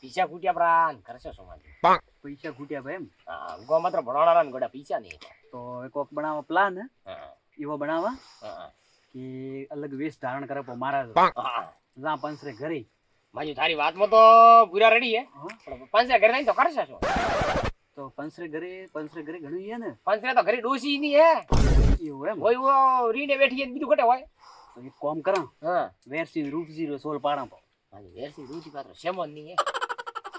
પૈસા કૂટ્યા પ્રાન કરશો સમાજી પૈસા ખૂટ્યા ભાઈ એમ હા ગો માત્ર ભણવાના ને ગોડા પૈસા નહીં તો એક કોક બનાવવા પ્લાન હે હા એવો બનાવવા હા કે અલગ વેશ ધારણ કરે પણ મારા હા જા પંસરે ઘરે માજી તારી વાતમાં તો પૂરા રેડી હે પણ પંચરે ઘરે નહીં તો કરશે શું તો પંસરે ઘરે ઘણું હે ને પંચરે તો ઘરે ડોસી ની હે એવું એમ હોય વો રીને બેઠી બીજું ઘટે હોય તો એક કોમ કરા હા વેરસી રૂપસી સોલ પાડા પર માજી વેરસી રૂચી પાત્ર સેમોન ની હે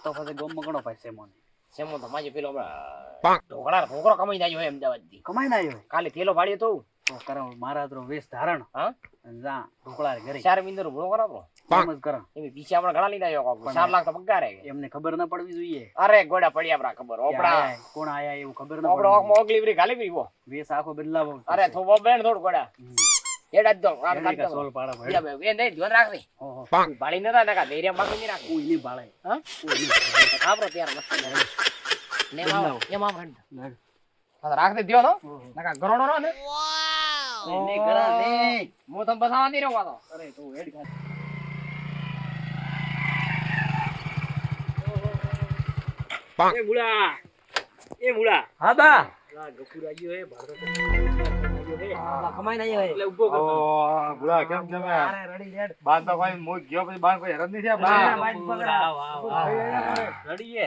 તો પછી ગોમમાં ઘણો પૈસા મને સેમોન તો માજી પેલો ઢોકળા છોકરો કમાઈ જાય હોય અમદાવાદ થી કમાઈ ના આવ્યો કાલે થેલો ભાડ્યો તો તો કરા મારા તો વેશ ધારણ હા અને જા ઢોકળા ઘરે 4 મિનિટ ભણો કરાવો કામ જ કરા એમ પીછે આપણે ઘણા લઈને આવ્યો 4 લાખ તો પગાર હે એમને ખબર ના પડવી જોઈએ અરે ગોડા પડી આપડા ખબર ઓપડા કોણ આયા એવું ખબર ના ઓપડો પડે ઓગલી બરી ગાલી બરી વો વેશ આખો બદલાવો અરે થોબો બેન થોડ ગોડા એડા જ દો આ એની કા કાઢ સોલ પાડા ભાઈ દો એ નહીં ધ્યાન રાખ રે હો હો ભાળી નતા નકા ધૈર્ય બાકી નહીં રાખ કોઈ નહીં ભાળે હા ખાબરો ત્યાર મસ્ત ને માવ એ માવ રંડ હા રાખ દે દિયો નો નકા ગરોડો નો ને ને કરા ને મો તમ બસાવા નહીં રહેવા તો અરે તું હેડ ખા એ મુડા હા બા લા ગફુર આયો હે ભારત કમાઈ ના આવ્યો એટલે ઉભો કર ગુડા કેમ કેમ અરે રડી રેડ બાર તો કોઈ મોજ ગયો પછી બાર કોઈ હેરાન નહીં થયા રડી હે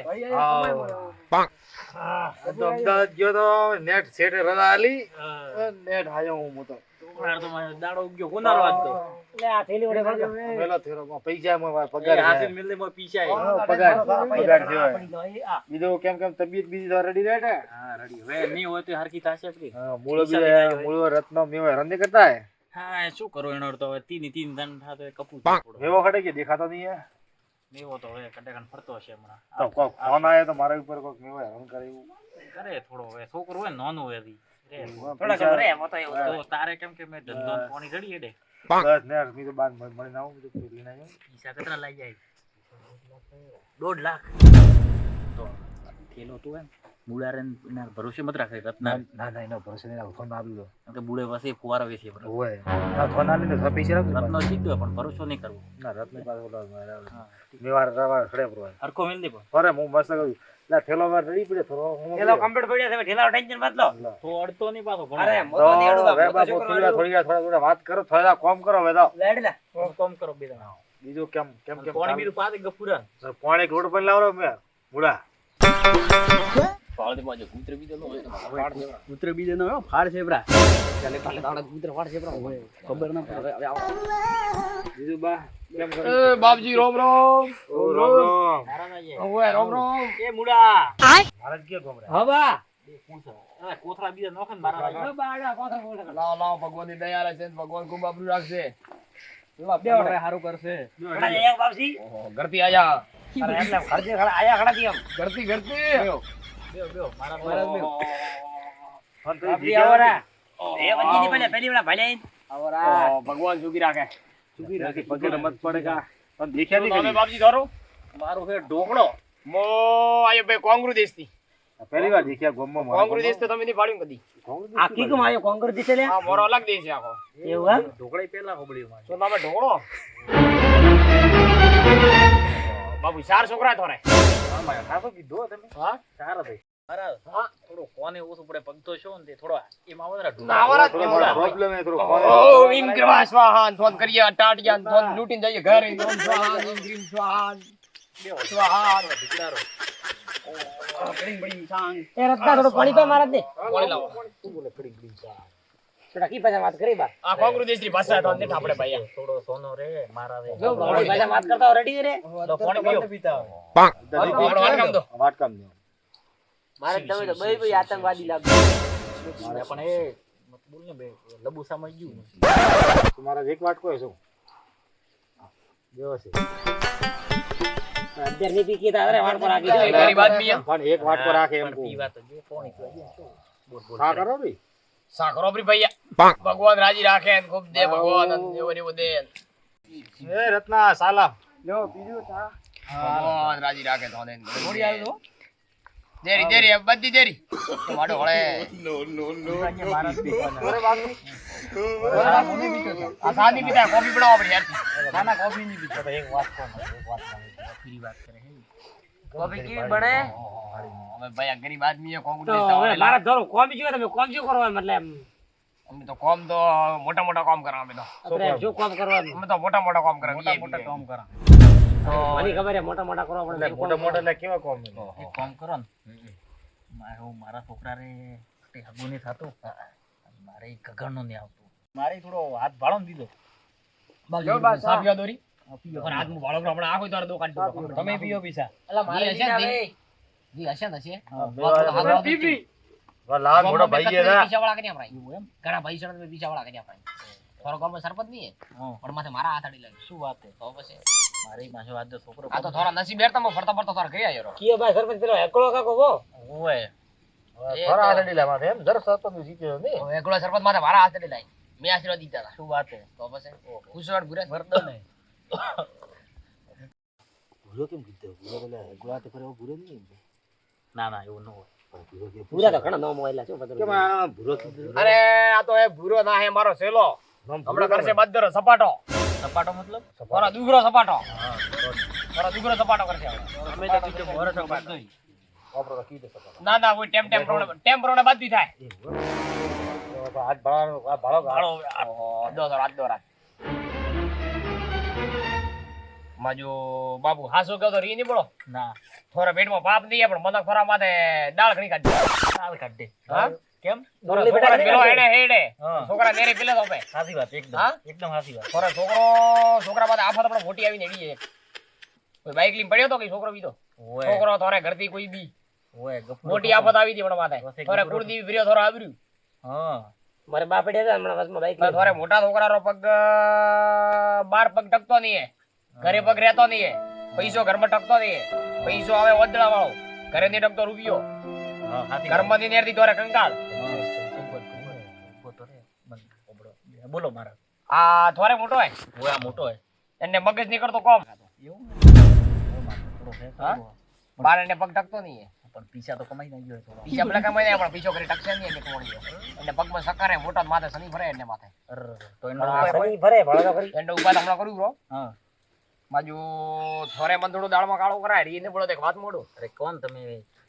તો અમદાવાદ ગયો તો નેટ સેટ રજા આલી નેટ આયો હું તો તો મારો દાડો ગયો કોનારો આજ તો લે આ થેલી ઓડે ભરજો પેલો થેરો પૈસા માં પગાર હાથી મિલને મો પીછાય પગાર થયો બીજું કેમ કેમ તબિયત બીજી તો રેડી રહે હા રડી હવે ની હોય તો હરકી થાશે કે મૂળો રત્ન મેવો હેરાન નહીં કરતા હે હા શું કરો એનો તો હવે તીન દંડ થાતો કપૂ મેવો ખડે કે દેખાતો નહીં હે મેવો તો હવે કટેકન ફરતો હશે હમણાં તો કોક ફોન આયો તો મારા ઉપર કોક મેવો હેરાન કરે એવું કરે થોડો હવે છોકરો હોય નાનો હોય દી થોડા કમ રે મો તો એવું તો તારે કેમ કે મે ધંધો પાણી રડી હેડે બસ ને મી તો બાદ મળી ના આવું તો લઈને આવ્યો પૈસા કેટલા લઈ જાય 1.5 લાખ તો થેલો તો એમ મુડારેન ના ભરોસે મત રાખે રત્ના ના ના એનો ભરોસે નહીં ફોન આવી દો કે બુડે પાસે ફુવારા વેચે બરાબર હોય ના ફોન આલી ને પૈસા રાખજો રત્નો શીખ્યો પણ ભરોસો નહીં કરવો ના રત્ન પાસે ઓલા મેવાર રવા ખડે પર હરખો મેલ દે પણ અરે હું મસ્ત કહું લા થેલો વાર રેડી પડે થોડો થેલો કમ્પ્લીટ પડ્યો છે ઠેલા ટેન્શન મત લો તો અડતો નહીં પાછો અરે મો તો નેડું બા થોડી વાત કરો થોડા કોમ કરો વેદા લેડલા કોમ કરો બેદા બીજું કેમ કેમ કેમ પાણી બીજું પાતે ગફુરા પાણી રોડ પર લાવરો મે મુડા પાળ દે માજો કૂતર બીજો નો હોય તો પાડ દે કૂતરો બીજો નો ફાડ છે બરા ચાલે કાલે દાડા કૂતર પાડ છે બરા ખબર ના પડે હવે આવો બીજું બા કેમ કરો એ બાપજી રોમ રોમ ઓ રામ રામ તારા ના ઓય રોમ રોમ એ મુડા મહારાજ કે ગોમરા હા બા અરે કોથરા બીજા નોખન મારા બાડા કોથર બોલ લાવ લાવ ભગવાનની દયા આલે છે ભગવાન ખૂબ આબરૂ રાખશે બે વડે હારું કરશે એક બાપજી ઘરથી આયા અરે એટલે ખર્ચે ખડા આયા ખડા થી એમ ઘરથી બેવ મારા ફોન તો બાપજી આવરા એ વચ્ચે ની પહેલી વાળા ભાલ્યા આવરા ભગવાન સુખી રાખે સુખી રાખી પગે રમત પડેગા પણ દેખ્યા નહીં તમે બાપજી ધરો મારું છે ઢોકળો મો આયો બે કોંગ્રુ દેશથી પહેલી વાર દેખ્યા ગોમમાં કોંગ્રુ દેશ તો તમે ની પાડ્યું કદી આ કીકમ આયો કોંગર દિસે લે આ મોરો અલગ દેશ છે આખો એવું હે ઢોકળાઈ પહેલા હોબળ્યું માં તો તમે ઢોકળો બાપુ ચાર છોકરા થોરે ખાસો કીધો તમે હા સારા ભાઈ મારા હા થોડો કોને ઓછું પડે પગતો છો ને તે થોડો એમાં વધારે નાવરા થોડો પ્રોબ્લેમ હે થોડો ઓ ઇમ કરવા સ્વાહાન ફોન કરીએ ટાટિયાન ફોન લૂટીને જઈએ ઘરે ઓમ સ્વાહાન ઇમ ક્રીમ સ્વાહાન સ્વાહાન દીકરારો બડી બડી સાંગ એ રત્તા થોડો પાણી પે મારા દે પાણી લાવો શું બોલે ફડી ફડી સા થોડા કી ભાષા વાત કરી બા આ કોંગ્રુ દેશની ભાષા તો અંતે આપણે ભાઈ થોડો સોનો રે મારા રે જો ભાઈ ભાષા વાત કરતા રેડી રે તો પાણી પીતા વાત કામ દે મારે તમે તો બઈ બઈ આતંકવાદી લાગો પણ એ મત બોલ ને બે લબુ સમજ ગયું તમારા એક વાટકો હે શું દેવો છે અંદર ની પીકી તા અરે વાડ પર રાખી દે ગરીબ આદમી પણ એક વાટકો રાખે એમ કહું પીવા તો જે પાણી પીવા શું બોલ બોલ હા કરો ભઈ સાકરો પ્રી ભૈયા ભગવાન રાજી રાખે ને ખૂબ દે ભગવાન એવો દે એ રત્ના સાલા લ્યો બીજું ચા ભગવાન રાજી રાખે તો દે થોડી આલ દો દેરી બધી દેરી માડો હળે મારા જ પીવાના. અરે બાકી આ સાદી પીતા કોફી બનાવો આપણે યાર ના ના કોફી નહીં પીતો. એક વાત કહું ફરી વાત કરે હે. કોફી કેવી બને હવે ભાઈ આ ગરીબ આદમી કોમ તો હવે મારા ધરો કોમ જો તમે કોમ જો કરવા મતલબ એમ અમે તો કોમ તો મોટા કામ કરા અમે તો આપણે શું કામ કરવાનું અમે તો મોટા કામ કરા મોટા કામ કરા. મને ખબર છે મોટા કરવા પડે મોટા એટલે કેવા કોમ એક કામ કરો ને. મારા છોકરા રે હગું નહીં થતું. મારે ગગણનો નહીં આવતું. મારે થોડો હાથ ભાળો ને દીધો. જો બસ સાફિયા દોરી પીઓ. પણ આજનું બાળક આપણે આખો તાર દો કાઢી દો તમે પીઓ પીસા. અલા મારે જી હશે ને હશે હા, પીપી લાલ મોટા ભાઈ ગયા પીછા વાળા કર્યા ભાઈ એવું એમ? ઘણા ભાઈ સણ મે પીછા વાળા કર્યા ભાઈ થોડો ગામમાં સરપંચ નહીં હા. પણ માથે મારા હાથ અડી લાગ્યો શું વાત છે? તો પછી મારે માથે વાત તો છોકરો આ તો થોડા નસીબ બેરતા મો ફરતા ફરતા તાર ગયા યાર કીએ ભાઈ સરપંચ પેલો એકલો કાકો વો ઓય. ફરા આડડી લા માથે એમ જર સરપંચ જીત્યો ને હવે એકલો સરપંચ માથે મારા હાથ અડી લાગ્યો મેં આશીર્વાદ દીધા હતા શું વાત છે? તો પછી ખુશવાડ ગુરે વરદાન ને. ભૂરો કેમ કીધો ભૂરો પેલા ગુલાત ફરે ભૂરો નહીં ના ના એવું ન હોય. ભૂરો કે પૂરા તો ઘણા નામ હોયલા શું પતા કેમ આ ભૂરો કીધું અરે આ તો એ ભૂરો ના હે મારો સેલો હમણાં કરશે બાદરો સપાટો સપાટો મતલબ? થોડા દુગરો સપાટો થોડા દુગરો સપાટો કરશે હવે. અમે તો કીધું મોરો સપાટો. વાપરો કીધું સપાટો ના કોઈ ટેમ પ્રોને બાદ થાય આજ ભાળો આ ભાળો હાલો, ઓહો દો રાત માજો બાબુ હાસો કહો તો રી નહીં બોલો ના થોડા પેટમાં પાપ નહીં પણ મનક થોડા માથે દાળ ઘણી કાઢી હાલ કાઢ દે. હા? કેમ? ડોલી છોકરા બેટા પેલો હેડે હેડે હા. છોકરા નેરે પેલે તો પે સાચી વાત એકદમ. હા? એકદમ સાચી વાત. થોડા છોકરા માથે આફત આપણે મોટી આવીને હેડી જાય કોઈ બાઈક લઈને પડ્યો તો કે છોકરો બીજો ઓય છોકરો થોરે ઘરથી કોઈ બી ઓય ગફુર મોટી આફત આવી હતી પણ માથે થોરે કુળદીવી ફર્યો થોરો આવ્યું હા મારે બાપ પડ્યા હતા હમણાં વચમાં બાઈક થોરે મોટા છોકરાનો પગ બાર પગ ટકતો નહીં હે ઘરે પગ રહેતો નહીં હે પૈસો ઘરમાં ટકતો નહીં હે પૈસો આવે વદળા વાળો ઘરે નહીં ટકતો રૂપિયો હા સાચી વાત. ઘરમાં ની નેરથી થોરે કંકાળ બોલો મારા. આ થોરે મોટો હે ઓય આ મોટો હે. એને મગજ નીકળતો કોમ એવું ને? થોડો હે, હા? થોડો. બાર એને પગ ટકતો નહીં હે પણ પીસા તો કમાઈ નાખ્યો થોડો. પીછા ભલે કમાઈ જાય પણ પીછો કરી ટકશે નહીં એને કોણીઓ એને પગમાં સક્કર હે મોટો માથે શનિ ફરે એને માથે તો એનો હા, ઉપાય શનિ ભરે ભળો તો ખરી એને ઉપાય હમણાં કર્યું બ્રો હા. બાજુ થોરે મન થોડું દાળમાં કાળો કરાય રીને બોલો દેખ વાત મોડું અરે કોણ તમે?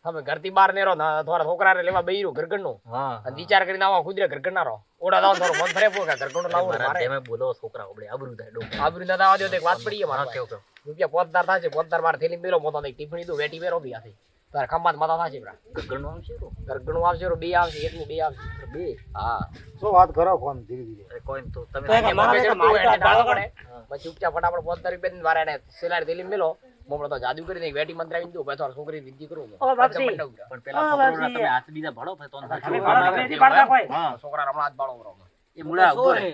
તમે ઘરથી બહાર નેરો થોડા છોકરાને લેવા બેહીરું ઘરગણનું હા અને વિચાર કરીને આવા ખુદરે ઘરગણનારો ઓડા દાવ થોડું મન ફરે પોકા ઘરગણનું લાવું મારા મારે જેમે બોલો છોકરા આપણે આબરૂ થાય ડોક. આબરૂ દાદા આવા દો તો એક વાત પડી મારા મારા કેવું કેવું. રૂપિયા પોતદાર થશે પોતદાર મારે થેલી મેલો મોતો નહીં ટિફિન દઉં વેટી મેરો બી આથી તારે ખંભાત માથા થશે બરા ગગનનું આવશે રો? ઘરગણું આવશે બે આવશે એકનું બે આવશે બે. હા શું વાત કરો ફોન ધીરે ધીરે અરે કોઈ તો તમે તો એમાં મારે તો મારે તો ડાળો બાળકો પડે પછી ઉપચા ફટાફટ 15 રૂપિયા વારે એને સેલારી થેલી મેલો મોમડો તો જાદુ કરીને એક વેટી મંત્રાવી દઉં પછી થોડા છોકરી વિદ્યા કરું ઓ બાપજી. પણ પેલા હા, છોકરોના બાપજી. તમે હાથ બીજા ભાડો થાય તો ન થાય. તમે ભાડો તો નથી પાડતા કોઈ હા છોકરા હમણાં હાથ બાળો બરો એ મુળા ઉભો રહે.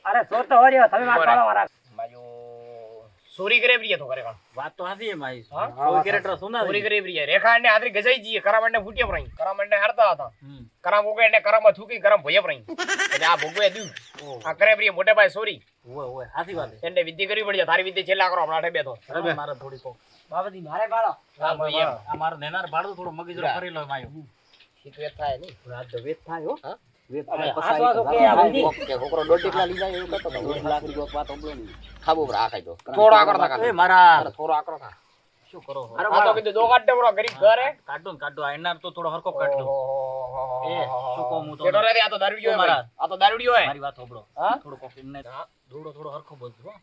અરે સોર તો હર્યો તમે વાત પાડો મારા બાજુ ચોરી કરે પ્રિય તો કરે કાં વાત તો હાથી એમ આવી. હા? કોઈ કેરેક્ટર સુના ચોરી કરે પ્રિય રેખા એને આદરી ગજાઈ જઈએ કરામ એને ફૂટ્યા પરાઈ કરામ એને હારતા હતા હમ. કરામ ભોગવે એને કરામમાં થૂકી કરામ ભોયા પરાઈ એટલે આ ભોગવે દઉં આ કરે પ્રિય મોટે ભાઈ ચોરી ઓય ઓય હાથી વાત છે. એને વિદ્યા કરવી પડી તારી વિદ્યા છેલ્લા કરો હમણાં બેઠો અરે મારે થોડી કો. બાપજી મારે પાડો હા ભાઈ એમ આ મારો નેનાર ભાડું થોડો મગજરો ફરી લો માયો. શીખવે થાય નહીં રાત તો વેત થાય હો. હા? વેત અરે થાય. હાથ વાસો કે આ બધી કે છોકરો દોઢ ટીકલા લઈ જાય એવું કરતો હતો 1 લાખ રૂપિયા વાત ઓબળો નહીં. ખાબો બરા ખાઈ દો થોડો આકરો થા એ મારા થોડો આકરો થા શું કરો છો? આ તો કીધું દો કાઢે બરો ગરીબ ઘરે કાઢો ને કાઢો. આ એનાર તો થોડો હરકો કાઢ લો. એ શું કહું હું કેટો તમને? રે આ તો દારૂડિયો હે મારા. ભાઈ. આ તો દારૂડિયો હે મારી વાત હોબળો. હા? થોડો કોક એમને થોડો હરખો બોલજો હો.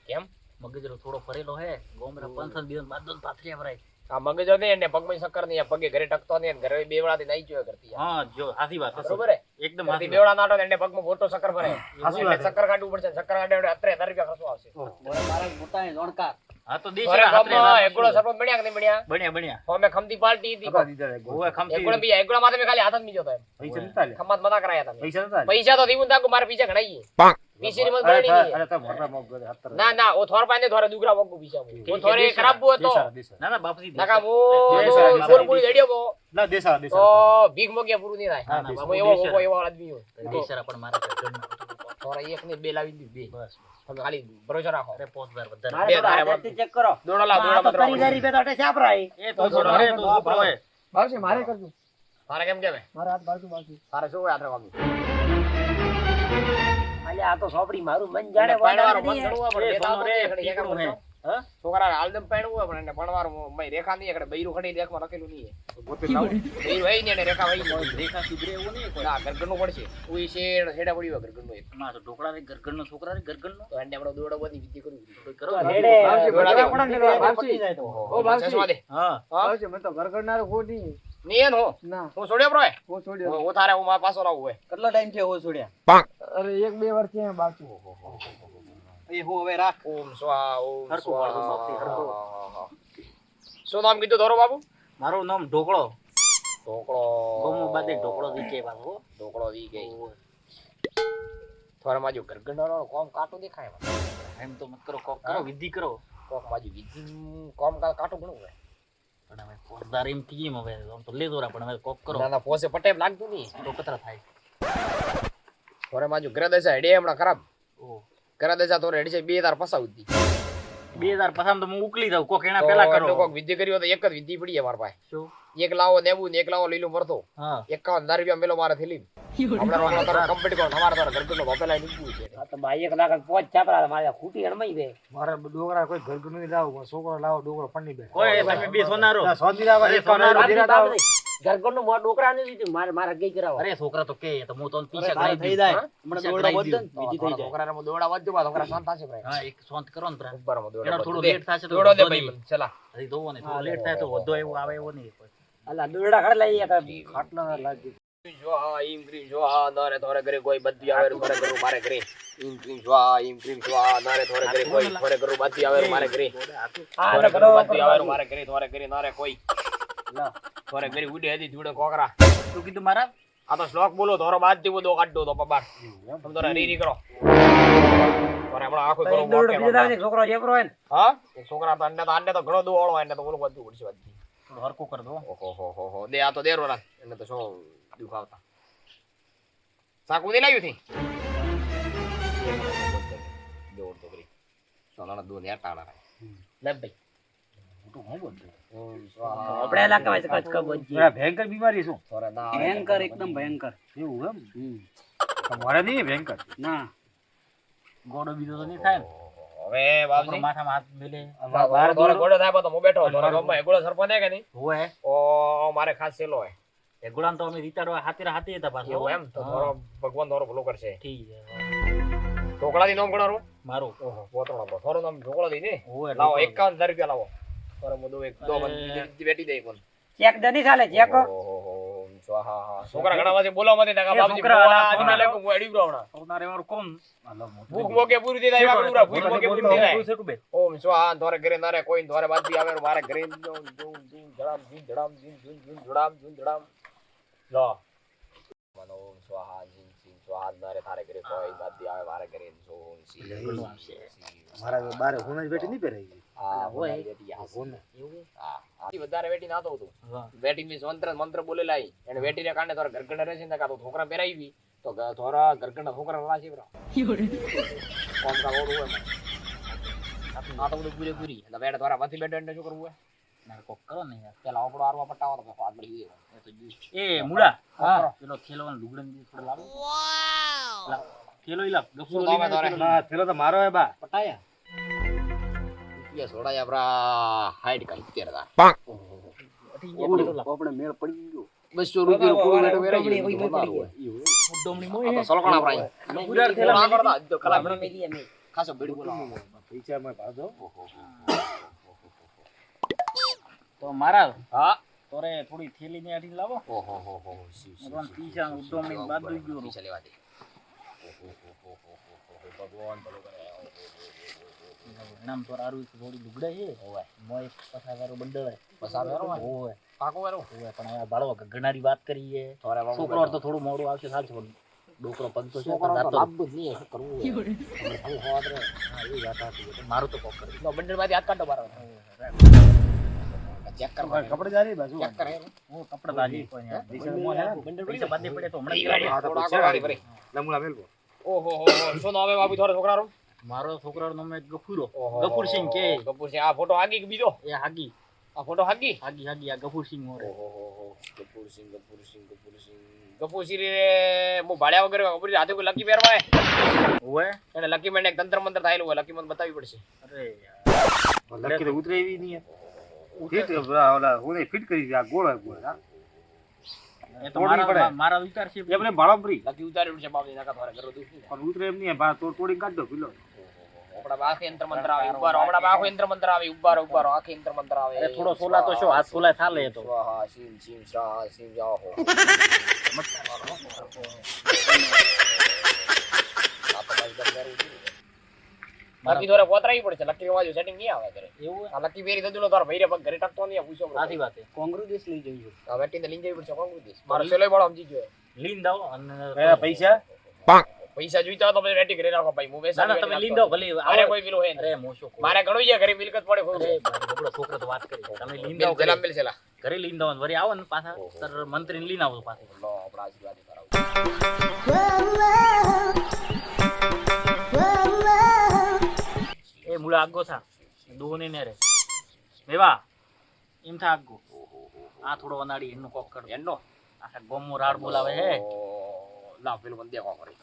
કેમ મગજરો થોડો ફરેલો હે. ગોમરા 5 દિવસ બાદ દોન પાથરિયા ભરાય. આ મગજ ને એને પગમાં શક્કર નહીં પગે ઘરે ટકતો નહીં અને ઘરે બેવડાથી નહીં જોયો કરતી હા જો હાથી વાત. બરોબર હે એકદમ ઘરથી હાથી વાત. બેવડા નાટો ને એને પગમાં મોટો શક્કર ભરે હાચી એટલે વાત છે. શક્કર કાઢવું પડશે શક્કર કાઢે એટલે અત્યારે 10 રૂપિયા ખર્ચો આવશે હા તો ઘરે દેશરા હાથરે ગામમાં ના એકડો સરપંચ બન્યા કે નહીં બન્યા બન્યા બન્યા. અમે ખમતી પાર્ટી હતી ઓય ખમસી. એકડો બીજા એકડો માથે મેં ખાલી હાથ જ મીજો તો એમ પૈસા નતા લે ખમાત મતા કરાયા તમે પૈસા નતા લે પૈસા તો દીવું તાકુ મારે પીછે ઘણાઈ પીસી ની મત બની ગઈ અરે તો મોટા મોગ ગરે હતર ના ના ઓ થોર પાને થોરે દુગરા વગુ પીછા ઓ થોરે ખરાબ બો હતો ના ના બાપજી નકા ઓ દેશા, સોર પૂરી દેડ્યો બો ના દેસા તો દેસા ભીખ મોગ્યા પૂરું નહીં ના, થાય ના, બાબુ એવો દેશા. મોકો એવો આદમી હોય દેશરા પણ મારા ઘરના થોરા એક ને બે લાવી દીધું બે બસ તમે ખાલી ભરોસો રાખો અરે 5000 વધારે. મારે બે તો તારે આદતથી ચેક કરો દોડલા આ તો દોડલા 3,000 રૂપિયા તો અટે સાપરાય એ તો થોડો રે તો છોકરો હે. બાવજી મારે કરજો તારે કેમ કેમ મારા હાથ બાજુ બાજુ તારે શું હોય આટલે વાગું અલ્યા આ તો સોપડી મારું મન જાણે પાણવારું મન વાળા ઘણું હોય પણ એ લેતા તો સોનો રે, નહીં, એકડે ટીકડું હે. હા? છોકરાને હાલદમ પાણવું હોય પણ એને ભણવાનું મય રેખા નહીં એકડે બૈરું ખડી દેખમાં લખેલું નહીં બૈરું હોય ને એને રેખા હોય નહીં. રેખા સુધરે એવું નહીં કોઈ. ના ઘરઘરનું પડશે ઉઈ શેડ હેડા પડી હોય ઘરઘરનું એક ના તો ઢોકળા રે ગરગણનો છોકરા રે ગરગણનો તો એને આપણે દોડો બધી વિધિ કરવી તો કરો. હેડે બાવજી દોડા દે. પકડા ને બાવજી પટી જાય તો. ઓ બાવજી. ચશ્મા દે હા બાવજી મને તો ગરગડનારો ખોટી નહીં એનો ના હું છોડ્યો બ્રો હું છોડ્યો હું થારે હું મારા પાછો લાવું હોય કેટલો ટાઈમ થયો હો છોડ્યા અરે 1-2 વર્ષ થયા બાકી એ હો હવે રાખ. ઓમ સ્વાહા ઓમ હરખું પાડો, બાપરે, સ્વાહા શું નામ કીધું ધોરો બાબુ મારું નામ ઢોકળો. ઢોકળો ગમો બાદે ઢોકળો દીકે પાછો. ઢોકળો દી ગઈ થોડા માજુ ગરગંડાનો કોમ કાટું દેખાય એમ તો મત કરો, કોક કરો, વિધિ કરો. કોક માજુ વિધિ કોમ કાટું ઘણું હોય પણ હવે પોસદાર એમ કીમ હવે આમ તો લેજો રા, પણ હવે કોક કરો ના ના પોસે પટેમ લાગતું નહીં તો કતરા થાય. થોડે માજુ ઘરે દેસા હેડે હમણાં ખરાબ ઓ ઘરે દેસા તો હેડી છે 2000 પસાવી દી 2000 પસામ તો હું ઉકલી દઉં. કોક એના પેલા કરો. કોક વિધિ કરી હોય તો એક જ વિધિ પડી અમાર પાસે શું? એક લાવો નેબુ ને એક લાવો લીલું મરતો હા 51,000 રૂપિયા મેલો મારે થેલી આપણે રોકડા તારો કમ્પ્લીટ કરો અમારે તારો ઘરગંડો બાપેલા નીકળ્યું છે આ તો ભાઈ 1 લાખ પોચ છાપરા મારે ખૂટી હણમાઈ દે મારા ડોગરા કોઈ ઘરગડનું નહીં લાવો છોકરો લાવો ડોગરો પડી બે કોઈ તમે બે સોનારો. સોંધી લાવો એક સોનારો સોનારો ધીરા લાવો ઘરગણનું મોં ડોકરા ને દીધું મારે ગઈ કરાવો અરે છોકરા તો કે તો હું તો પીછા અરે, કરાઈ થઈ દઉં. જાય. હા? પીછા કરાઈ દઉં. વિધિ થઈ જાય. છોકરાને હું દોડા વાંચું બા છોકરા શાંત થશે ભાઈ હા એક શાંત કરો ને પ્રા. બરાબર દોડા એનો થોડું દે. લેટ થશે તો દોડો દે વધો ભાઈ નહીં. મને ચલા હજી જોવો ને થોડું લેટ થાય તો વધો એવું આવે એવો નહીં કોઈ. અલા દોરડા કાઢ લઈએ ખાટલા લાગી જો આ ઈમ ક્રીમ જો આ નારે થોરે ઘરે કોઈ બધી આવે થોરે કરું મારે ઘરે ઈમ ક્રીમ જો આ ઈમ ક્રીમ જો આ નારે થોરે ઘરે કોઈ થોરે કરું બધી આવે મારે ઘરે આ થોરે તો કરું બધી આવે મારે ઘરે થોરે ઘરે નારે કોઈ થોરે ઘરે ઉડે હતી ધૂડે કોકરા શું કીધું મારા? આ તો શ્લોક બોલો થોરો બાદ થી બધો કાઢ દો તો પબાર તમે તો રીરી કરો થોરે હમણાં આખો કરો દોરડો મોકે બીજો દાવ ને છોકરો જેપરો હોય ને હા એ છોકરા તો આને તો ઘણો દોવાળો એને તો બોલું બધું ઉડશે બધી થોડું હરખું કર દો. ઓહો દે આ તો દેરો રાખ એને તો શું દુખાવતા સાકુ દે લાવ્યું થી દોડ તો કરી સોનાના દો ને ટાળા લે ભાઈ ઓમ સ્વાહા આપણે ઇલાકામાં જ કચક બોજી ભયંકર બીમારી શું થોરા ના ભયંકર એકદમ ભયંકર એવું એમ તમારે નહીં ભયંકર ના ગોળો બીજો તો નહીં થાય ને. હવે આપણો બાબજી માથામાં હાથ મેલે. બાર દોરે ગોડો થાય તો હું બેઠો દોરે ગમે ગોડો સરપંચ હે કે નહીં હોય ઓ મારે ખાસ સેલો હે એ ગુલામ તો અમે રીતાડવા હાથે હતા પાછો. એવું એમ તો થોડો ભગવાન થોડો ભલો કરશે ઠીક છે. ઢોકળા થી નામ ગણારું મારું ઓહો પોતળો આપણો થોડો નામ ઢોકળા દી ને હોય લાવો ઢોકળો. 51,000 રૂપિયા લાવો થોડો મુદો એક દો બેટી દે કોણ ચેક દની ચાલે ચેક ઓહો સ્વાહા છોકરા ઘણા વાગે બોલાવ મતે ટકા એ બાપજી છોકરા બોલા સોના આને લેકો હું એડી બ્રાવણા સોનારે વાળું કોમ. ભૂખ મોકે પૂરી થઈ જાય વાગડુરા ભૂખ મોકે પૂરી થઈ જાય શું છે તું બે? ઓમ સ્વાહા ધોરે ઘરે નારે કોઈ ધોરે બાજી આવે મારે ઘરે જૂન જડામ જીન જડામ જીન જૂન જડામ જૂન જડામ લો મનો ઓમ સ્વાહા જીન જીન સ્વાહા નારે થારે ઘરે કોઈ બાજી આવે મારે ઘરે જોન સી ઘરનું આવશે. મારા બારે હુનજ બેટી નહીં પહેરાઈ ગઈ હા હોય. બેટી આ હુન એવું? હા આ વધારે બેટી નાતો હતું હા. બેટી ની મંત્ર બોલેલા એને બેટી ને કારણે થોડા ઘરગંડા રહે છે ને કાં તો છોકરા પહેરાવી તો થોડા ઘરગંડા છોકરા રાશી બરા કોમ કા ઓરું હોય આ તો બધું પૂરી એટલે બેટા થોડા માંથી બેટા એટલે શું કરવું હોય મારે કોક કરો ને યાર. પેલા આપણો આરવા પટાવો તો હાથ મળી ગયો એ તો જોઈશ. એ મુડા હા પેલો થેલોવાનો લુગડો ને થોડો લાવો. લાવ. થેલો ઈ લાવ. ગફુરો શું લઈને તારે? થેલો ના થેલો તો મારો હે બા પટાયા. રૂપિયા છોડાય આપડા હાઈટ કા 70,000 આપણે મેળ પડી ગયો 200 રૂપિયા પૂરું બેટો વેરાઈ ગયું ઉડોમણી આ મોય. તો સલકણા પ્રાઈ પૂરા થેલા ના કરતા આજ તો કલાક આપણે મેલી અમે ખાસો બેડી બોલાવો પૈસા માં ભાદો તો મારા હા તોરે થોડી થેલી ને આડી લાવો. ઓહો હો હો શિવ શિવ ભગવાન પીછા ઉડોમણી બાદ દઈ ગયો. પૈસા લેવા દે ભગવાન ભલો કરે નામ તો આરું થોડી લુગડા છે. ઓય મોય પસાવારો બંડળ છે. પસાર વેરો હોય હોય પાકો વેરો હોય પણ આ બાળો ગગનારી વાત કરીએ. થોરે બાબુ છોકરો તો થોડું મોડું આવશે સાચું પણ ડોકરો પંતો છે છોકરો પણ તો દાંતો. લાભ જ નહીં શું કરવું હોય હું હોત રે હા, એ વાત સાચી છે. મારું તો કોક કરી નો બંદર માંથી હાથ કાઢો બાર ચેક કર કપડે જારી બાજુ ચેક કરે હું કપડા દાજી કોઈ નહીં. બંદર પૈસા બાંધી પડે તો હમણાં જ થોડો આગળ વાળી ભરે નમૂના મેલવો ઓહો હો શું નામ હે બાબુ થોરા છોકરારો મારો છોકરાનો નામ છે ગફુરો. ઓહો. ગફુરસિંહ કે કપૂર છે આ ફોટો આગી કે બીજો એ હાગી આ ફોટો આગી હાગી હાગી આ ગફુરસિંહ મોરે. ઓહો ગપુરસિંહ રે હું ભાડ્યા વગર ગપુરસિંહ હાથે કોઈ લકી પહેરવાય ઓય એને લકી મેં એક તંત્ર મંત્ર થાયેલું હોય લકી મને બતાવવી પડશે અરે લકી તો ઉતરે એવી નહીં ફિટ ઓલા ઓલે ફિટ કરી દે આ ગોળ ગોળ હા એ તો તોડવી પડે. મારા વિચાર છે એમને ભાડો ફ્રી લકી ઉતારેલું છે બાપની નાકા દ્વારા કરો દુખ પણ ઉતરે એમ નહીં ભા તોડી કાઢ દો કિલો આપણા બાખે યંત્ર મંત્ર આવે ઉભારો આપણા બાખો યંત્ર મંત્ર આવે ઉભારો આખે યંત્ર મંત્ર આવે અરે થોડો સોલા તો શું હાથ સોલા થાલે એ તો સ્વાહા શિવ શિવ સ્વાહા શિવ જાહો લકી દોરે કોતરાવી પડશે લકી વાજો સેટિંગ નહીં આવે ઘરે એવું આ લકી બેરી દદુલો તાર ભઈરે પગ ઘરે ટકતો નહીં પૂછો સાચી વાત છે કોંગ્રેસ લઈ જઈએ આ વેટીને લઈને જવી પડશે કોણ કુદીસ મારો સેલોય વાળો સમજી ગયો લીન દાવ અને પૈસા પૈસા જોઈતા હોય તો પછી રેડી કરી રાખો ભાઈ હું ના ના તમે લીન દાવ ભલે મારે કોઈ પેલું હે અરે મોશો મારે ઘણું છે ઘરે મિલકત પડે કોઈ અરે મારો છોકરો તો વાત કરી તમે લીન દાવ જલામ મિલ છેલા ઘરે લીન દાવ વરી આવો ને પાછા સર મંત્રીને લીન આવો પાછા લો આપણા આશીર્વાદ કરાવો એ મુળા આગો થા દોને ને રે મેવા એમ થા આગો આ થોડો અનાડી એનું કોક કર એનો આખા ગોમો રાડ બોલાવે હે લા પેલું મને દેખો કરી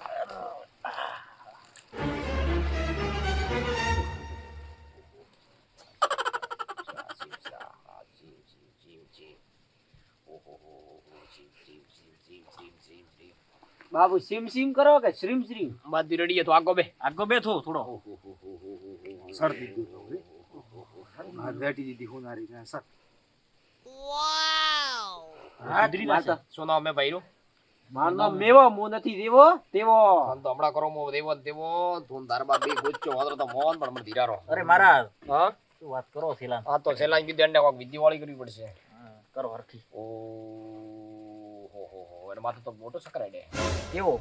બાબુ સિમ સિમ કરો કે શ્રીમ શ્રીમ બાદી રેડી તો આગો બે આગો બેઠો થોડો સર દીધું હા બેટી દીધી હોનારી ને સર સુધરી જશે. સોના મે ભાઈરું મારો નામ મેવો મો નથી દેવો તેવો આમ તો હમણાં કરો મો દેવો ને તેવો તું દારબા બે ગોચ્યો વાદરો તો મોહન પણ મને ધીરારો અરે મારા હા શું વાત કરો શીલા આ તો છેલ્લા કીધું એને કોક વિધિ વાળી કરવી પડશે કરો હરખી ઓ હો એને માથે તો મોટો સકરાય દે કેવો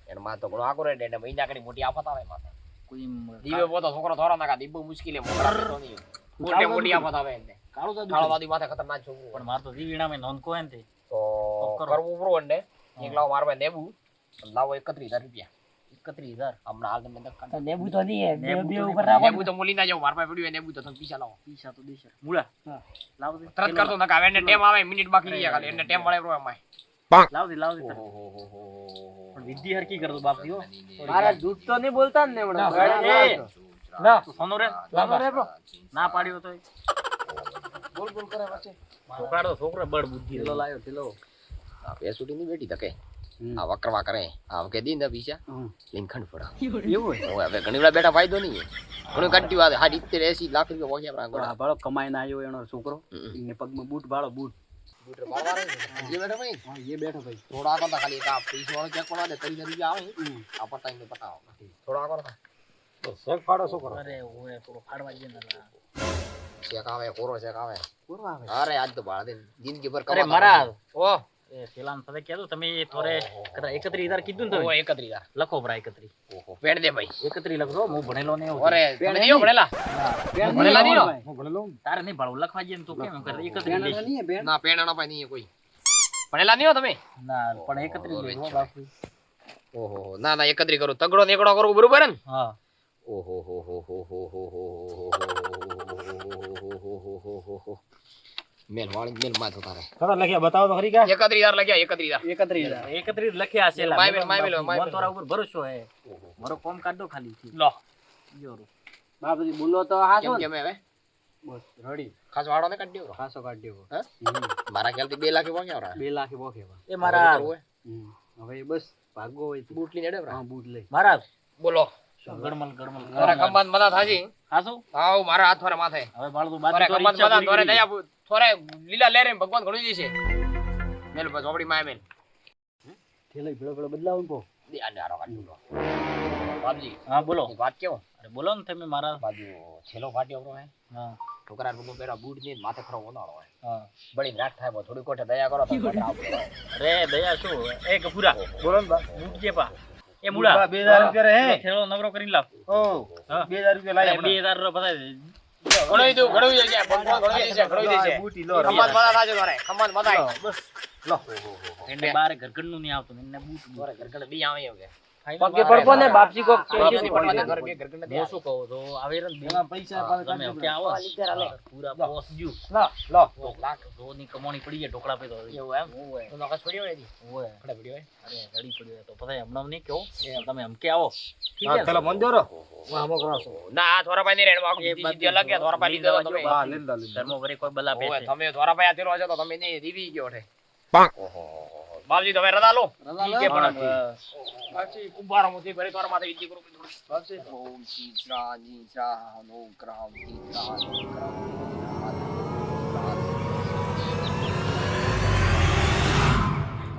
એને માથે તો ઘણો આકરો દે એને મહિના કરી મોટી આફત આવે માથે કોઈ દીવે પોતો છોકરો થોરા નાખા દીબો મુશ્કેલ હે મોકરા તો નહીં મોટી મોટી આફત આવે એને કાળો દાદુ કાળો દાદી માથે ખતરનાક છોકરો પણ માર તો દીવીણા મે નોંધ કોહે ને તે તો કરવું પૂરો ને એક લાવ મારવા નેબુ લાવો 31000 રૂપિયા 31000 હમણાં હાલ તમે દક્કા નેબુ તો નહીં બે નેબુ બે તો ઉપર રાખો નેબુ તો મૂલી ના જાવ માર પાસે પડ્યું હોય નેબુ તો તમે પૈસા લાવો પૈસા તો દેશે મુળા હા. લાવ દે તરત કરતો નકા હવે એને ટેમ આવે મિનિટ બાકી લઈ ખાલી એને ટેમ મળે રો એમાં લાવ દે પણ વિધિ હરકી કરતો બાપ દીઓ મારા દૂધ તો નહીં બોલતા ને હમણાં એ ના સોનો રે લાવો રે બ્રો ના પાડ્યો તો બોલ બોલ કરે વચ્ચે છોકરા તો છોકરા બળ બુદ્ધિ ઢીલો લાયો ઢીલો આ પેસુટી ની બેટી તકે આ વકરવા કરે આ કે દી ને પૈસા લિંખંડ પડા એવું હવે હવે ઘણી વાર બેટા ફાયદો નહીં ઘણું કાઢી વાત 70 80 લાખ રૂપિયા પહોંચ્યા આપણા આ ભાળો કમાઈને આવ્યો એનો છોકરો એને પગમાં બૂટ ભાળો બૂટ બૂટ પાડવા જે બેઠો ભાઈ હા એ બેઠો ભાઈ થોડા આગળ ખાલી એક આ પૈસા વાળો ચેક કરવા દે 30 રૂપિયા આવે આ પટાઈ ને પટાવો થોડા આગળ સર ફાડો શું કરો અરે ઓએ થોડો ફાડવા દે ને ચેક આવે કોરો ચેક આવે પૂરો આવે અરે આજ તો ભાડા દે જિંદગી ભર અરે મારા ઓ એ શેલાન તમે કહેતો તમે થોડે કદાચ 31000 કીધું ને ઓ તમે 31000 લખો ભરા 31 ઓહો પેડ દે ભાઈ 31 લખજો હું ભણેલો ને એવું અરે તમે નહીં ભણેલા ભણેલા નહીં હું ભલે લઉં તારે નહીં ભાડું લખવા જઈએ ને તો કેમ કરે 31 લઈશ. નહીં બેન ના પેણાના ભાઈ નહીં કોઈ ભણેલા નહીં હો તમે ના પણ 31 લઈશ હો બાપુ. ઓહો ના ના 31 કરું તગડો ને એકડો કરું બરોબર ને હા ઓહો હો હો હો હો હો હો મેલ વાળી મેલ માથો તારે કદા લખ્યા બતાવો તો ખરી કા 31000 લખ્યા 31000 31 લખ્યા છે માય મેલ તારા ઉપર ભરોસો હે મારો ફોર્મ કાઢ દો ખાલી થી લો યોરો બાપુજી બોલો તો હાસો કેમ ને કેમ હવે બસ રેડી ખાસ વાળો ને કાઢી દેવો ખાસો કાઢ દેવો હે મારા ખ્યાલથી 2 લાખ પહોંચ્યા રા 2 લાખ બોકે એ મારા હવે બસ ભાગો હોય તો બૂટ લઈને હેડે હા બૂટ લઈ મારા બોલો ગડમલ તારા કંબાન મદા થાજી હાસુ આવ મારા હાથ થોરે માથે હવે બાળ તો થોરે બાદ કંબાન મદા થોરે દયા થોરે લીલા લેરે ભગવાન ઘણું દી છે મેલ બસ ઓપડી માય મેલ થેલે ભેળો ભેળો બદલાવું પો દે આને આરો કાઢી લો બાપજી હા બોલો એક વાત કેવો અરે બોલો ને તમે મારા બાજુ છેલો ફાટ્યો બ્રો હે હા છોકરા નું પેલા બૂટ ની માથે ખરો ઓનાળો હોય હા બળી રાત થાય થોડી કોઠે દયા કરો તો અરે દયા શું એ ગફુરા બોલો ને બા બૂટ જે પા એ મુડા 2000 રૂપિયા રે હે થેલો નવરો કરીને લાવ ઓ હા 2000 રૂપિયા લાય 2000 રો બતાવી ઘણું દઉં ઘણું છે ભગવાન ઘણું છે ઘણું છે બૂટી લો ખંભાત મદા થાજો તારે ખંભાત મદા બસ લો એને બારે ઘરગડ નું નહીં આવતું એને બૂટ તારે ઘરગડ બી આવે એવું કે પગે પડપો ને બાપજી કોક બાપજી પડવા દે, ઘર બે ઘર નથી હું શું કહું તો આવે રે ને એમાં પૈસા પાછા તમે કાઢી ક્યાં આવો લીટર હાલે. પૂરા પોસ જ્યું લો લાખ રોની કમાણી પડી જાય ઢોકળા પે તો એવું એમ તો નોકસ પડ્યો હોય દી. ઓય ખડે પડ્યો હોય. અરે રડી પડ્યો તો પછી હમણાં નહીં કહો તમે હમકે આવો ઠીક હા છે પેલા મંદિરો ના આ થોરાભાઈ ની રેડ માં સીધી અલગ કે થોરાભાઈ લીધો તો તમે. હા લેંદા ધર્મો વરે કોઈ બલા ઓય, બેસે તમે થોરાભાઈ આથેલો હશે તો તમે ની દીવી ગયો છે. બાપજી તમે રદા લો. ઈ કે પણ બાપજી કુંભારો મુથી ભરી થોરા માથે વિધિ કરું થોડી. બાપજી ઓમ શ્રી શ્રાજી શ્રાહ ઓમ ગ્રામ જી ગ્રાહ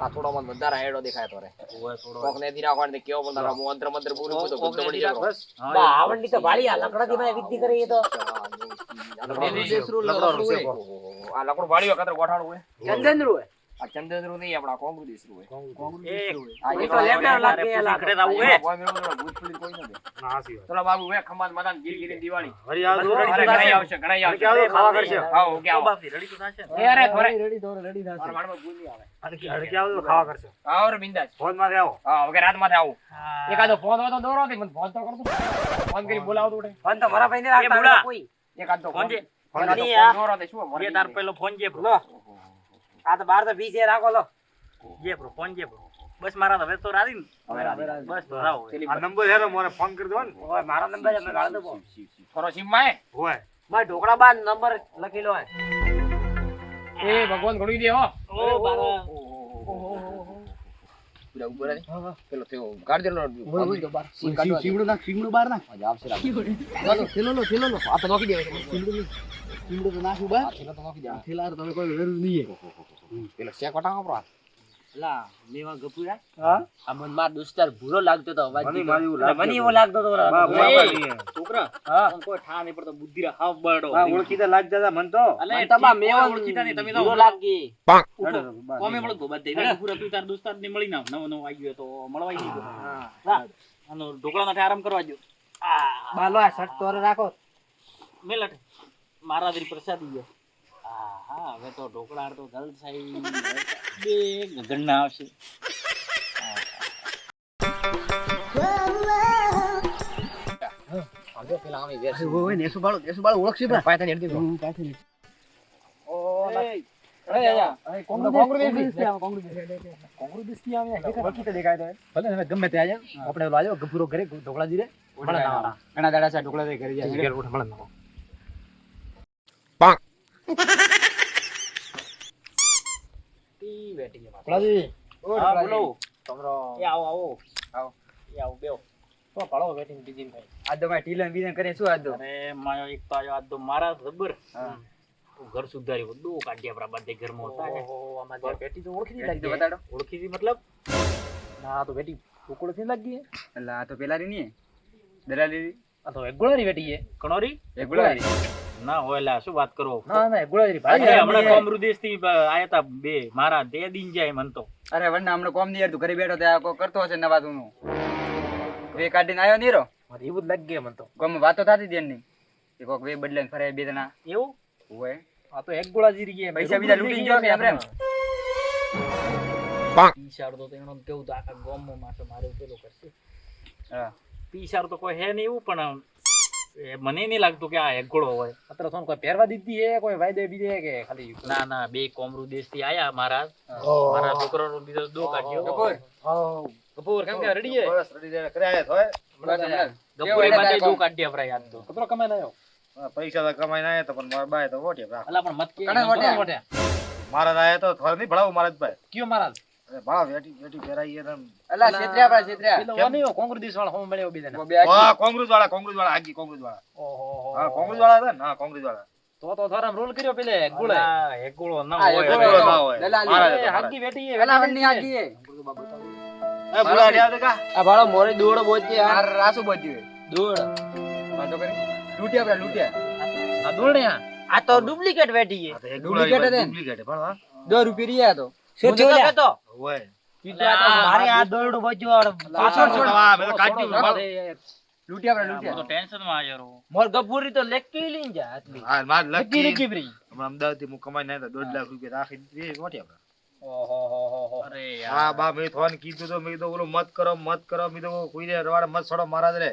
આ થોડો મન વધારે હેડો દેખાય તો રે. ઓય થોડો કોક ને દી રાખવાને કેવો પણ તારા મંત્ર મંત્ર પૂરું તો કોક ને ગુંદ પડી દી જાય. બસ હા આવડની તો વાળી આ લકડાથી મેં વિધિ કરી એ તો આ લકડું ભાળ્યો કતર ગોઠાણું હોય. ચંદનરું હે. આ ચંદ્રદ્રુ નહીં આપડા કોંગુ દેશરું હોય. આ એ તો લેપડા લાગે એ લાગે. ઘરે આવું હે કોઈ મેળો તો ભૂત પીડી કોઈ ન દે. ના હાસી વાત. ચલો બાબુ વે ખમાન મદાન ગીરગીરી દિવાળી. હરી આવ દો અરે ઘણાય આવશે ઘણાય આવશે. આવો ખાવા કરશે હા ઓકે આવો. બાપજી રડી તો થાશે એ અરે થોરે રેડી તો રેડી થાશે. મારા વાળમાં ભૂલ નહીં આવે. અને કે આવો ખાવા કરશે આવો રે બિંદાસ. ફોન માં આવો હા ઓકે રાત માથે આવું. એકાદો ફોન હોય તો દોરો કે મને ફોન તો કરતો. ફોન કરી બોલાવતો ઉઠે. ફોન તો મારા ભાઈને એ રાખતા બુડા. કોઈ. એકાદ તો ફોન જે ફોન એકાદ તો જે. ફોન દોરો દે શું જે તાર પેલો ફોન જે લો. આ તો 12 તો 20 એ રાખો લો. જે બ્રો ફોન જે બ્રો બસ મારા તો હવે તો રાધી ને હવે રાધી. બસ તો રાવ આ નંબર હેરો મને ફોન કરી દો ને ઓય મારો નંબર અમે ગાળ દો. થોરો સિમ માં હોય મારા ઢોકળા બાદ નંબર લખી લો હે. એ ભગવાન ઘડી દે હો. ઓ બારા પૂરા ઉપર રહે. પેલો થયો કાઢ દેલો. સિમ કાઢવા દે. સીમડું નાખ સીમડું બહાર નાખ. મજા આવશે રાત. ચાલો થેલો લો. આ તો નોખી દે. સીમડું તો નાખું બહાર. આ થેલા તો નોખી દે. થેલા તો તમે કોઈ વેરું નહીં હે. પેલો શેક વટાવો આપણો હાથ. લા મેવા ગપુરા. હા આ મન માર દોસ્તાર ભૂરો લાગતો તો અવાજ મને દીધો. મારી એવું લાગે મને એવો લાગતો તો બા, બા, એ, બા, નહીં. છોકરા હા તને કોઈ ઠા નહીં પડતો બુદ્ધિ રા હાવ બરડો હા ઓળખીતા લાગ દાદા મન તો અલે મન તો બા મેવા ઓળખીતા નહીં તમે તો ભૂરો લાગી. હેડો, બા, કોમે નહીં. મળો તો બધા પૂરા તું તાર દોસ્તાર ને મળી ના નવો નવો આવી ગયો તો મળવાઈ ગયો હા આનો ઢોકળા માટે આરામ કરવા જો આ બાલો આ શર્ટ તોરે રાખો. મેલટ મારા દી પ્રસાદી ગયો હા હવે તો ઢોકળા તો જલસાઈ બે ગગનના આવશે આવજો પેલા આમે વેર. ઓય નેસુ બાળો ઓળખશે બા. પાયતા ને અડધી. હું કાથી નહીં. ઓ અરે યા. ગમે તે આયા આપણે ઓલો આયો ગભુરો ઘરે ઢોકળા દીરે ઘણા દાડા છે ઢોકળા દે ઘરે જાય. ટી બેટી માં. હા બોલો તમરો એ આવો આવો આવો. એ આવો બેઓ તો પાડો બેટી બીજી ભાઈ. આ તો ભાઈ ટીલન બીજન કરે શું આદો. અરે માયો એક તો આયો આ તો મારા જબર ઘર સુધારી બધું કાઢ્યા આપણા બધે ઘરમાં હતા ને. ઓહો આમાં જે બેટી તો ઓળખી નહીં તો લાગી. બતાડો. ઓળખી હતી મતલબ ના તો બેટી ટુકડો થી લાગી. એટલે આ તો પેલા રી નહીં દલાલી આ તો એગોળારી બેટી છે. કણોરી એ ગુલારી. ના હોય લા શું વાત કરો ના ના એગોળારી અરે ભાઈ. હમણાં કોમરૂ દેશથી આયા તા બે મારા તે દિન જાય મન તો અરે વરના હમણાં કોમ નહીં તું ઘરે બેઠો ત્યાં કોઈ કરતો હશે નવા તું વે કાઢીને આવ્યો નીરો મારે એવું જ લાગી મને તો. કોમ વાતો થતી હતી એની એ કોક વે બદલાઈને ફરે બે જણા એવું હોય આ તો એગોળાજી રહી ગયા. પૈસા બીજા લૂંટી ગયો કે એમ રેમ. પીસાડ તો એનો કેવું તો આખા ગામમાં માથે મારે પેલો કરશે હા પીસાડ તો કોઈ હે નહીં એવું પણ એ મને નહીં લાગતું કે આ એકગોળો હોય અત્યારે તો કોઈ પહેરવા દીધી હે કોઈ વાયદે બીજે કે ખાલી ના ના બે કોમરૂ દેશથી આયા મારા છોકરાનો બીજો દો કાઢ્યો કપૂર. કપૂર કેમ કે રેડી હે. બસ રેડી રેડી કર્યા હોય ગપુરી માટે દો કાઢ્યા આપણા યાદ તો કતરો કમાઈ લાયો. પૈસા તો કમાઈને આયા તો પણ મારા બાય તો વોટ્યા પ્રા અલા પણ મત કે કણે વોટ્યા? મારા આયા તો થોડા નહીં ભણાવું મારા જ ભાઈ કયો મારા અરે ભણાવ વેટી વેટી ફેરાઈ એ અલા છેત્ર્યા આપડા છેત્ર્યા. પેલો વનિયો કોંગ્રેસ વાળા હોમ મળ્યો બીજાને. બે આખી. હા કોંગ્રેસ વાળા હાજી કોંગ્રેસ વાળા ઓહો હા કોંગ્રેસ વાળા હતા ને હા કોંગ્રેસ વાળા તો થોરામ રોલ કર્યો પેલે ગોળે. અલા, એકગોળો ન આ હોય એકગોળો એકગોળો તો ના હોય. દલાલી. મારા એ હાગી બેટી હે. પેલા વનની હાગી હે. એ ભૂલા રહ્યા તો કા આ ભાળો મોરે દોડો બોજે આ રાસુ બોજ્યું હે. દોડ વાંધો કરી લૂટ્યા આપડા લૂટ્યા. આ દોડે આ. આ તો ડુપ્લિકેટ વેટી હે. આ તો એક Duplicate ગુલાબી હે ને? duplicate ભણ હા 2 રૂપિયા રહ્યા તો શું થયું લ્યા? હોય મારે આ દોરડું બોજ્યું હા મેં તો કાઢ્યું લૂટ્યા આપડા હું તો લૂટ્યા. ટેન્શન માં આવ્યો રહું. મોર ગપુરી તો લેકી લઈને જા આટલી. હા માર લકી લકી લકી ભરી. હમણાં અમદાવાદ થી હું કમાઈને આવ્યો તો 2 લાખ રૂપિયા રાખી દે વોટ્યા અરે હા યાર બા મેં થોન કીધું તો મેં તો ઓલો મત કરો મેં તો કોઈને રવાડે મત છોડો મારા રે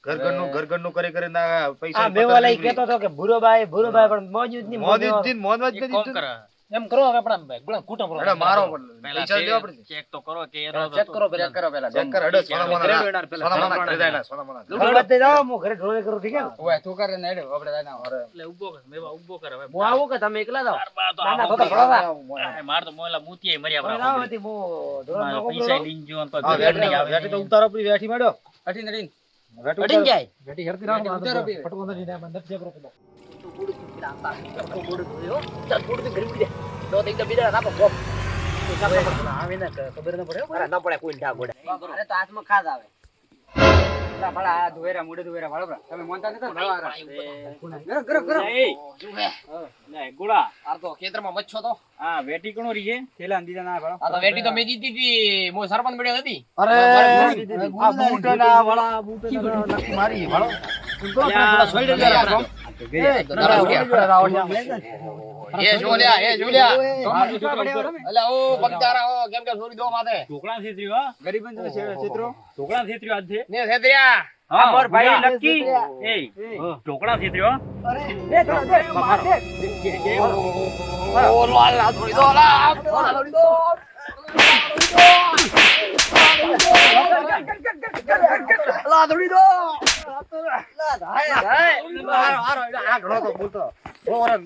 ઘરગણનું કરી કરી ના પૈસા આ બેવા લઈ કેતો તો કે ભૂરોભાઈ પણ મોજુદ ની મોદીન મોદમાં જ એક નથી કામ કરે એમ કરો કે આપણા ગુલામ કૂટમ કરો અરે મારો પણ પહેલા પૈસા લેવા પડશે ચેક તો કરો કે ચેક કરો પેલા ચેક કર હડો સોના મના લૂટી વાત દઈ જાઓ હું ઘરે ઢોળે કરું ઠીક છે ઓય તું કરે ને હેડો આપણે જાના એટલે ઊભો કર મેવા ઊભો કર હવે હું આવું કે તમે એકલા જાઓ બા તો ના ના આવો તો પડવા માર તો મોયલા મૂતિયા મર્યા હવે બરાબર આવો હતી હું ઢોળે મારા નો પૈસા લઈને જો તો હા ઘરે નહીં આવે વેટી તો ઉતારો આપણી વેઠી માડ્યો અડીન જાય વેટી હેરતી રાખો ઉતારો પી ફટકો નથી ને બંધ છે કરો અરે તો હાથમાં ખાસ આવે નહીં ગુડા આ તો ખેતરમાં મચ્છો તો હા વેટી કોનો રીએ આ તો વેટી તો મેં જીતી હતી મો સરપંચ બન્યો હતી અરે આ બૂટના વાળા બૂટના નક્કી મારી વાળો એ જોલ્યા અલા ઓ બગદારા ઓ કેમ કે સોરી દો માથે ઢોકળા છેત્રીઓ ઢોકળા છેત્રીઓ આજ છે ને છેતર્યા હા મોર ભાઈ લકી એ ઢોકળા છેત્રીઓ ઓ લાલા થોડી દો લા થોડી દો લા થોડી દો આ ઘણો તો બોલતો બોરન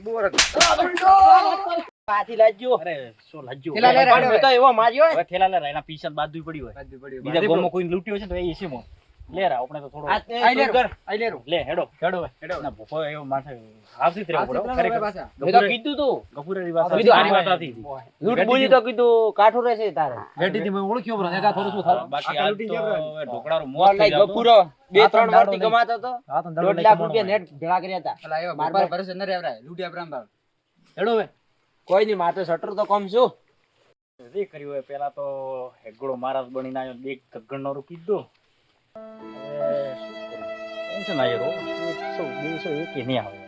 પાછી લાજ્યો અરે શું લાજ્યો થેલા લે રાડ્યો તો એવો માર્યો હવે થેલા લે એના પીછા બાદુ પડી હોય બીજા ગોમમાં કોઈ લૂટ્યો છે તો એ છે મો લે રા આપણે તો થોડો લે હેડો ના ભૂખો એવો માથે આવતી જ રહેવું પડે ખરેખર મેં તો કીધું તું ગફુરેની વાત કીધું સારી વાત હતી લૂટ બોલી તો કીધું કાઠું રહેશે તારે બાકી આ તો હવે ઢોકળાનું મોત મોર થઈ લઈ જાવ તો. ગફુરો 2-3 વર્ષથી કમાતો તો 1.5 લાખ રૂપિયા નેટ ભેળા કર્યા હતા મારા ભરોસે ન રહેવરાય હેડો હવે કોઈ ની માથે શટર તો કમ છું જે કર્યું હોય પેલા તો હેગડો મહારાજ બનીને આવ્યો બે ગગણનો કીધું હવે શું કરું ટેન્શન આવ્યો 100 200 એકે નહીં આવે